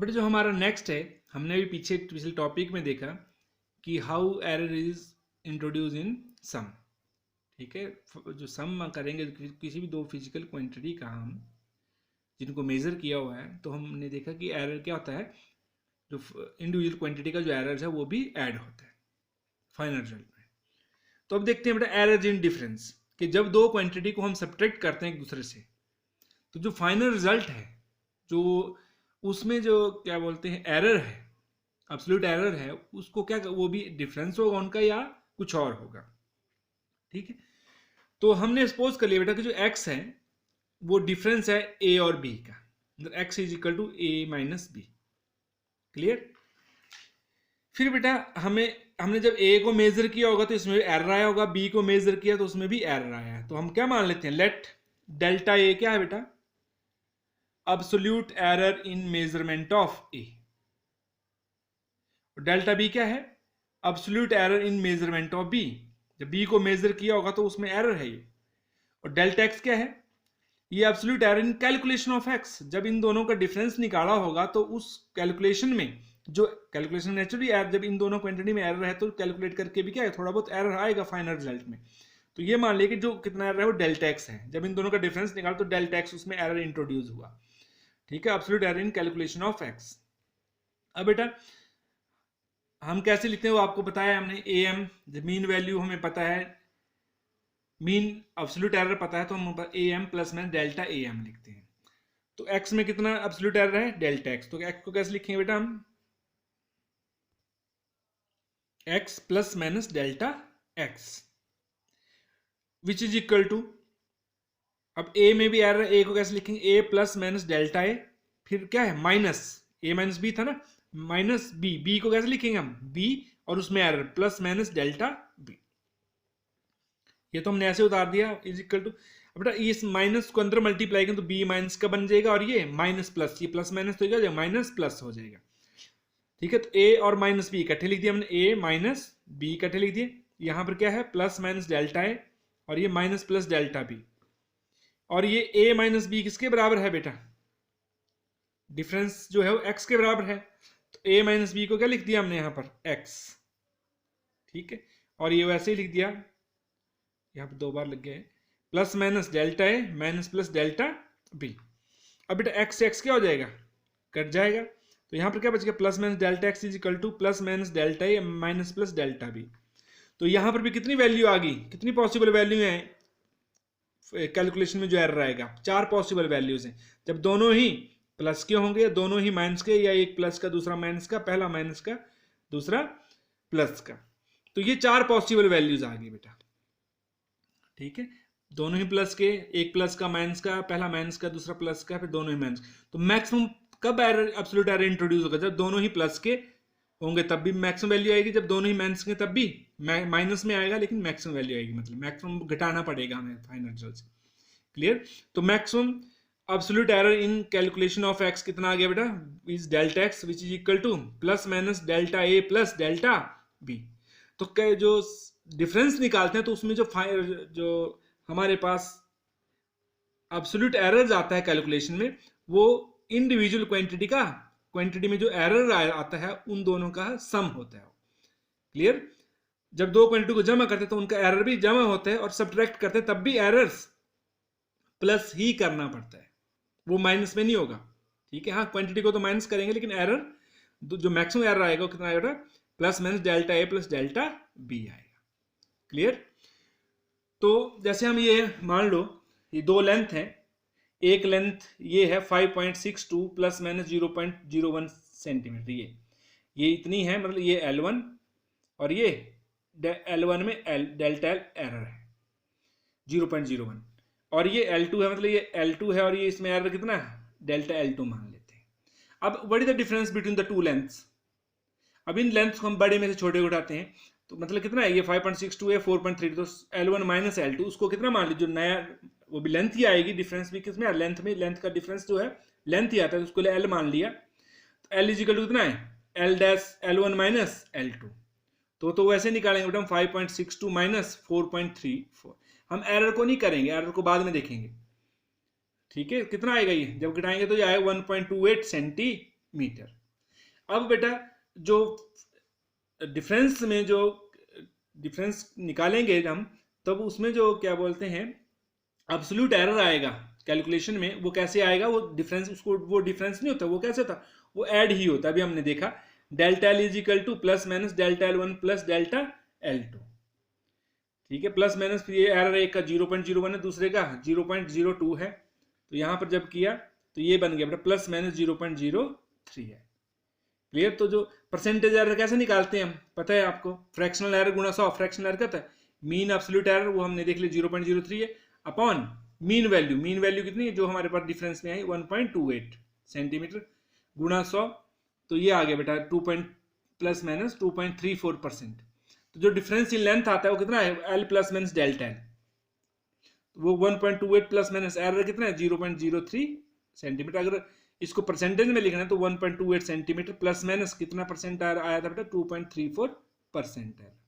अब बेटा जो हमारा नेक्स्ट है, हमने भी पिछले टॉपिक में देखा कि how error is introduced in sum. ठीक है, जो सम करेंगे किसी भी दो फिजिकल क्वांटिटी का हम जिनको मेजर किया हुआ है, तो हमने देखा कि एरर क्या होता है, जो इंडिविजुअल क्वांटिटी का जो एरर है वो भी ऐड होता है फाइनल रिजल्ट में। तो अब देखते हैं बेटा एरर इन डिफरेंस, कि जब दो क्वांटिटी को हम सब्ट्रैक्ट करते हैं एक दूसरे से, तो जो फाइनल रिजल्ट है, जो उसमें जो क्या बोलते हैं एरर है, एब्सोल्यूट एरर है, उसको क्या वो भी डिफरेंस होगा उनका या कुछ और होगा। ठीक है, तो हमने सपोज कर लिया बेटा कि जो x है वो डिफरेंस है a और b का, मतलब x is equal to a minus B. Clear. फिर बेटा हमने जब a को मेजर किया होगा तो इसमें भी एरर आया होगा, b को मेजर किया तो उसमें भी एरर आया है, तो हम क्या मान लेते हैं, लेट डेल्टा a क्या है बेटा, absolute error in measurement of a, और डेल्टा b क्या है, absolute error in measurement of b। जब b को मेजर किया होगा तो उसमें एरर है ये। और डेल्टा x क्या है, ये absolute error in calculation of x। जब इन दोनों का डिफरेंस निकाला होगा तो उस कैलकुलेशन में, जो कैलकुलेशन नेचुरली एरर, जब इन दोनों क्वांटिटी में एरर है तो कैलकुलेट करके भी क्या है, थोड़ा बहुत एरर आएगा फाइनल रिजल्ट में। तो ये मान लिया कि जो कितना एरर है वो डेल्टा एक्स है, जब इन दोनों का डिफरेंस निकाला तो डेल्टा एक्स उसमें एरर इंट्रोड्यूस हुआ। ठीक है, absolute error in calculation of x. अब बेटा हम कैसे लिखते हैं वो आपको बताया हमने, ए एम, मीन वैल्यू हमें पता है, मीन एब्सोल्यूट एरर पता है, तो हम ए एम प्लस में डेल्टा ए एम लिखते हैं। तो एक्स में कितना एब्सोल्यूट एरर है, डेल्टा एक्स, तो एक्स को कैसे लिखेंगे बेटा हम, X plus minus delta X which is equal to, अब ए में भी एरर, ए को कैसे लिखेंगे, A plus minus delta A, फिर क्या है माइनस ए माइनस बी था ना, माइनस बी, बी को कैसे लिखेंगे हम, बी और उसमें error plus minus delta B. ये तो हमने ऐसे उतार दिया, इज इक्वल टू, बेटा इस माइनस को अंदर मल्टीप्लाई करें तो बी माइनस का बन जाएगा, और ये माइनस प्लस, ये प्लस माइनस तो क्या माइनस प्लस हो जाएगा। ठीक है, तो ए और माइनस बी इकट्ठे लिख दिया हमने, ए माइनस बी इकट्ठे लिख दिए, यहां पर क्या है प्लस माइनस डेल्टा ए, और ये माइनस प्लस डेल्टा बी, और ये a माइनस बी किसके बराबर है बेटा, डिफरेंस जो है वो x के बराबर है, तो a माइनस बी को क्या लिख दिया हमने यहाँ पर x। ठीक है, और ये वैसे ही लिख दिया, यहाँ पर दो बार लग गया है, plus minus delta A minus plus delta B. अब बेटा x से x क्या हो जाएगा, कट जाएगा, तो यहाँ पर क्या बच गया, plus minus delta X is equal to plus minus delta A minus plus delta B. तो यहाँ पर भी कितनी वैल्यू आ गई, कितनी पॉसिबल वैल्यू है कैलकुलेशन में जो एरर आएगा, चार पॉसिबल वैल्यूज हैं। जब दोनों ही प्लस के होंगे, दोनों ही माइनस के, या एक प्लस का दूसरा माइनस का, पहला माइनस का दूसरा प्लस का, तो ये चार पॉसिबल वैल्यूज आ गई बेटा। ठीक है, दोनों ही प्लस के, एक प्लस का माइनस का, पहला माइनस का दूसरा प्लस का, फिर दोनों ही माइनस। तो मैक्सिमम कब एरर, एब्सोल्यूट एरर इंट्रोड्यूस होगा, जब दोनों ही प्लस के होंगे तब भी मैक्सिमम वैल्यू आएगी, जब दोनों ही माइनस के तब भी माइनस में आएगा, लेकिन मैक्सिमम वैल्यू आएगी, मतलब मैक्सिमम घटाना पड़ेगा हमें फाइनल रिजल्ट से। क्लियर। तो maximum absolute error in calculation of X कितना आ गया बेटा, is delta X which is equal to plus minus delta A plus delta B. तो जो डिफरेंस निकालते हैं तो उसमें जो हमारे पास एब्सोल्यूट एरर आता है कैलकुलेशन में, वो इंडिविजुअल क्वांटिटी में जो एरर आता है उन दोनों का सम होता है। क्लियर। जब दो क्वांटिटी को जमा करते हैं तो उनका एरर भी जमा होता है, और सब्ट्रैक्ट करते हैं तब भी एरर्स प्लस ही करना पड़ता है, वो माइनस में नहीं होगा। ठीक है, हाँ क्वांटिटी को तो माइनस करेंगे, लेकिन एरर जो मैक्सिमम एरर आएगा वो कितना आएगा, plus minus delta A plus delta B आएगा। क्लियर। तो जैसे हम ये मान लो ये दो लेंथ है, एक लेंथ ये है 5.62 प्लस माइनस 0.01 सेंटीमीटर, ये इतनी है, मतलब ये L1 और ये L1 में डेल्टा एल एरर है 0.01, और ये L2 है, मतलब ये L2 है, और ये इसमें एरर कितना है, डेल्टा L2 मान लेते हैं। अब what is the difference between the two lengths, अब इन लेंथ्स को हम बड़े में से छोटे उठाते हैं, तो मतलब कितना है, ये 5.62 है 4.3, तो L1 माइनस L2 उसको कितना मान लीजिए, जो नया वो भी लेंथ ही आएगी, डिफरेंस भी किसमें, लेंथ में, लेंथ का डिफरेंस जो है लेंथ ही आता है, तो उसको L मान लिया, तो L इज इक्वल टू कितना है, L dash L1 minus L2, तो वैसे निकालेंगे बेटा हम 5.62 माइनस 4.34, हम एरर को नहीं करेंगे, एरर को बाद में देखेंगे। ठीक है, कितना आएगा ये, जब घटाएंगे तो ये आएगा 1.28 सेंटीमीटर, मीटर। अब बेटा जो डिफरेंस में जो डिफरेंस निकालेंगे हम, तब उसमें जो क्या बोलते हैं एब्सोल्यूट एरर आएगा कैलकुलेशन में, वो कैसे आएगा, वो डिफरेंस, उसको वो डिफरेंस नहीं होता, वो कैसे होता, वो ऐड ही होता। अभी हमने देखा delta L is equal to plus minus delta L one plus delta L two, ठीक है, प्लस माइनस, फिर ये एरर एक का 0.01 है, दूसरे का 0.02 है, तो यहां पर जब किया तो ये बन गया बेटा प्लस माइनस 0.03 है। क्लियर। तो जो परसेंटेज एरर कैसे निकालते हैं हम, पता है आपको, फ्रैक्शनल एरर गुणा 100, फ्रैक्शनल एरर क्या था, मीन एब्सोल्यूट एरर, वो हमने देख लिया 0.03 है, upon mean value, mean value कितनी है जो हमारे पास डिफरेंस में आई 1.28 सेंटीमीटर गुणा 100, तो ये आ गया बेटा 2 प्लस माइनस 2.34%। तो जो डिफरेंस इन लेंथ आता है वो कितना है, L plus minus delta L, वो 1.28 प्लस माइनस एरर कितना है 0.03 सेंटीमीटर। अगर इसको परसेंटेज में लिखना है तो 1.28 सेंटीमीटर प्लस माइनस कितना परसेंट आया था बेटा 2.34% है।